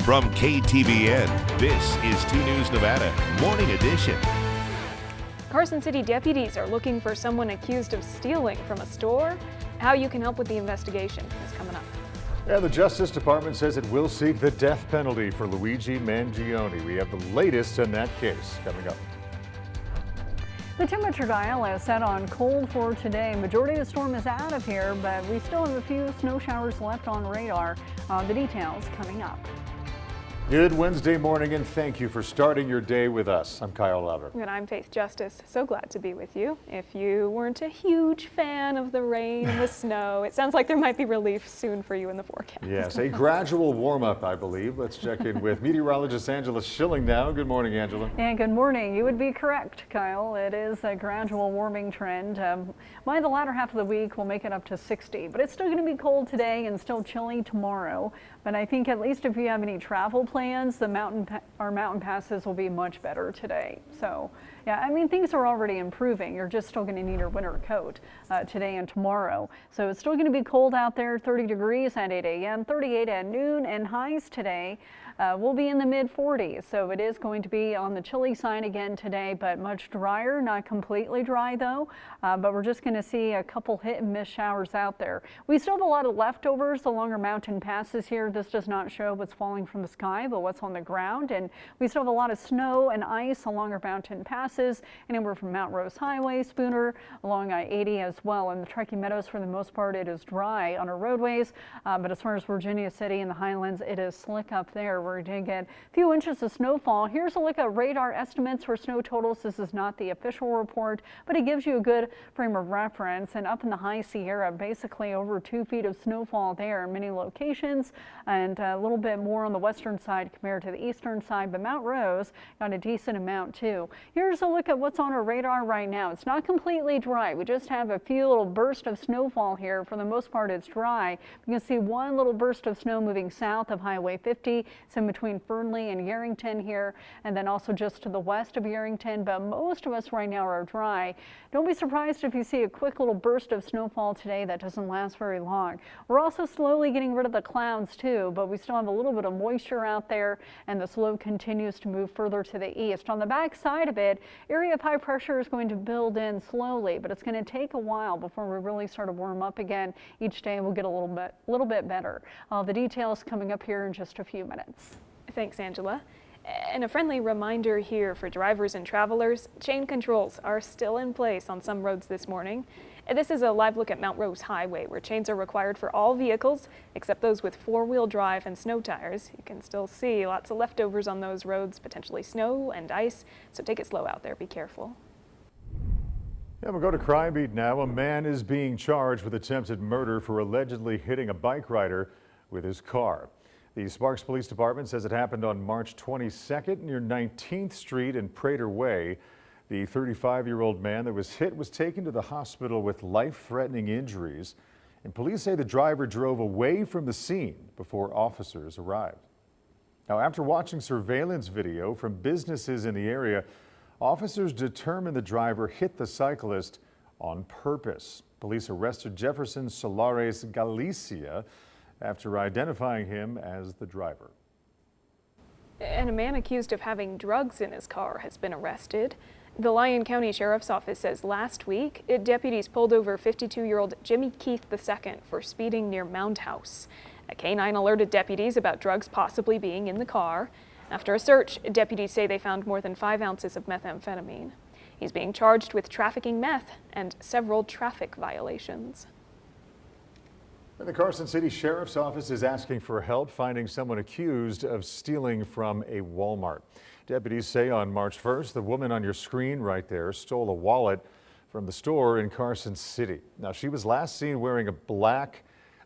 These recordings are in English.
From KTVN, this is 2 News Nevada, Morning Edition. Carson City deputies are looking for someone accused of stealing from a store. How you can help with the investigation is coming up. Yeah, the Justice Department says it will seek the death penalty for Luigi Mangione. We have the latest in that case coming up. The temperature dial is set on cold for today. Majority of the storm is out of here, but we still have a few snow showers left on radar. The details coming up. Good Wednesday morning, and thank you for starting your day with us. I'm Kyle Lauber. And I'm Faith Justice. So glad to be with you. If you weren't a huge fan of the rain and the snow, it sounds like there might be relief soon for you in the forecast. Yes, a gradual warm-up, I believe. Let's check in with meteorologist Angela Schilling now. Good morning, Angela. And good morning. You would be correct, Kyle. It is a gradual warming trend. By the latter half of the week, we'll make it up to 60, but it's still going to be cold today and still chilly tomorrow. But I think at least if you have any travel plans, our mountain passes will be much better today. So yeah, I mean, things are already improving. You're just still going to need your winter coat today and tomorrow. So it's still going to be cold out there, 30 degrees at 8 a.m., 38 at noon, and highs today will be in the mid 40s. So it is going to be on the chilly side again today, but much drier, not completely dry though. But we're just going to see a couple hit and miss showers out there. We still have a lot of leftovers along our mountain passes here. This does not show what's falling from the sky, but what's on the ground. And we still have a lot of snow and ice along our mountain passes, anywhere from Mount Rose Highway, Spooner, along I-80 as well. In the Truckee Meadows, for the most part, it is dry on our roadways. But as far as Virginia City and the Highlands, it is slick up there. We're going to get a few inches of snowfall. Here's a look at radar estimates for snow totals. This is not the official report, but it gives you a good frame of reference. And up in the High Sierra, basically over 2 feet of snowfall there in many locations, and a little bit more on the western side compared to the eastern side. But Mount Rose got a decent amount too. Here's a look at what's on our radar right now. It's not completely dry. We just have a few little bursts of snowfall here. For the most part, it's dry. You can see one little burst of snow moving south of Highway 50. It's in between Fernley and Yerington here, and then also just to the west of Yerington. But most of us right now are dry. Don't be surprised if you see a quick little burst of snowfall today that doesn't last very long. We're also slowly getting rid of the clouds too, but we still have a little bit of moisture out there, and the slope continues to move further to the east. On the back side of it, area of high pressure is going to build in slowly, but it's going to take a while before we really start to warm up again. Each day we'll get a little bit better. The details coming up here in just a few minutes. Thanks, Angela. And a friendly reminder here for drivers and travelers, chain controls are still in place on some roads this morning. This is a live look at Mount Rose Highway, where chains are required for all vehicles except those with four-wheel drive and snow tires. You can still see lots of leftovers on those roads, potentially snow and ice, so take it slow out there. Be careful. Yeah, we'll go to Crime Beat now. A man is being charged with attempted murder for allegedly hitting a bike rider with his car. The Sparks Police Department says it happened on March 22nd near 19th Street and Prater Way. The 35-year-old man that was hit was taken to the hospital with life-threatening injuries, and police say the driver drove away from the scene before officers arrived. Now, after watching surveillance video from businesses in the area, officers determined the driver hit the cyclist on purpose. Police arrested Jefferson Solares Galicia after identifying him as the driver. And a man accused of having drugs in his car has been arrested. The Lyon County Sheriff's Office says last week, deputies pulled over 52-year-old Jimmy Keith II for speeding near Mound House. A canine alerted deputies about drugs possibly being in the car. After a search, deputies say they found more than 5 ounces of methamphetamine. He's being charged with trafficking meth and several traffic violations. The Carson City Sheriff's Office is asking for help finding someone accused of stealing from a Walmart. Deputies say on March 1st, the woman on your screen right there stole a wallet from the store in Carson City. Now, she was last seen wearing a black,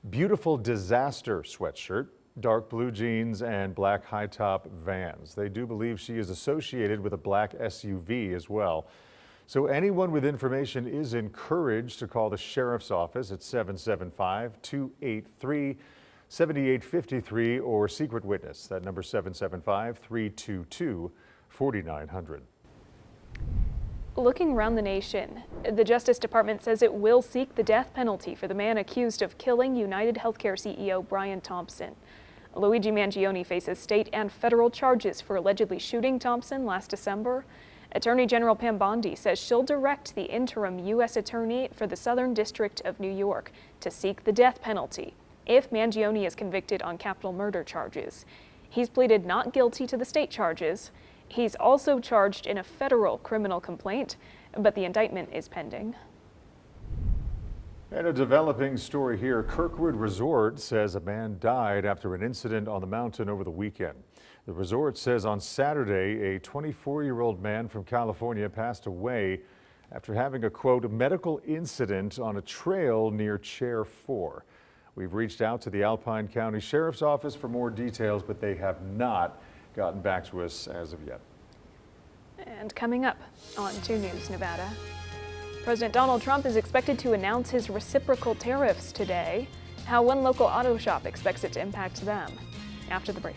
beautiful disaster sweatshirt, dark blue jeans, and black high-top Vans. They do believe she is associated with a black SUV as well. So anyone with information is encouraged to call the Sheriff's Office at 775-283-7853 or Secret Witness. That number 775-322-4900. Looking around the nation, the Justice Department says it will seek the death penalty for the man accused of killing United Healthcare CEO Brian Thompson. Luigi Mangione faces state and federal charges for allegedly shooting Thompson last December. Attorney General Pam Bondi says she'll direct the interim U.S. Attorney for the Southern District of New York to seek the death penalty if Mangione is convicted on capital murder charges. He's pleaded not guilty to the state charges. He's also charged in a federal criminal complaint, but the indictment is pending. And a developing story here. Kirkwood Resort says a man died after an incident on the mountain over the weekend. The resort says on Saturday, a 24-year-old man from California passed away after having a, quote, medical incident on a trail near Chair 4. We've reached out to the Alpine County Sheriff's Office for more details, but they have not gotten back to us as of yet. And coming up on 2 News Nevada, President Donald Trump is expected to announce his reciprocal tariffs today. How one local auto shop expects it to impact them. After the break.